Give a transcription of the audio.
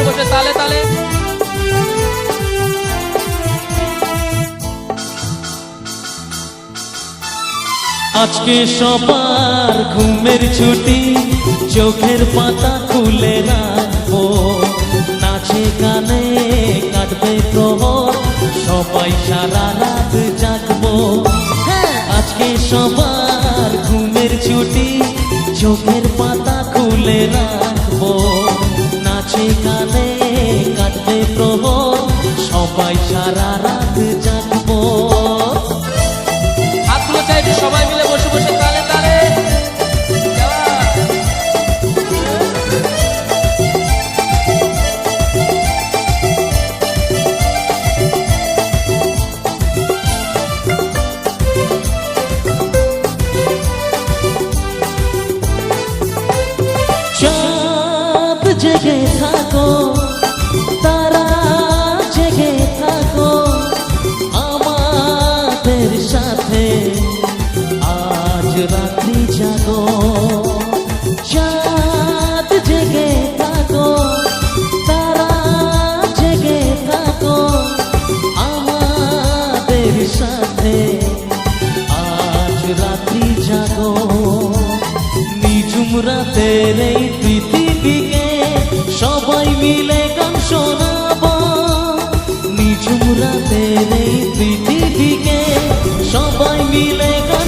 বসে তালে তালে। আজকে সবার ঘুমের ছুটি, চোখের পাতা খুলে রাখবো, নাচে গানে কাটবে প্রহর, সবাই সারা রাত জাগবো। আজকে সবার ঘুমের ছুটি, চোখের পাতা খুলে রাখবো, নাচে গানে কাটবে প্রহর, সবাই সারা রাত জাগবো। হাতগুলো চাইবে সবাই মিলে বসে বসে তালে তালে। চাঁদ জেগে থাকো, তারা জেগে থাকো, আমাদের সাথে আজ রাত্রি জাগো। চাঁদ জেগে থাকো, তারা জেগে থাকো, আমাদের সাথে আজ রাত্রি জাগো। নিঝুম রাতের এই পৃথিবীকে সবাই মিলে গান শোনাবো, নিঝুম রাতের এই পৃথিবীকে সবাই মিলে গান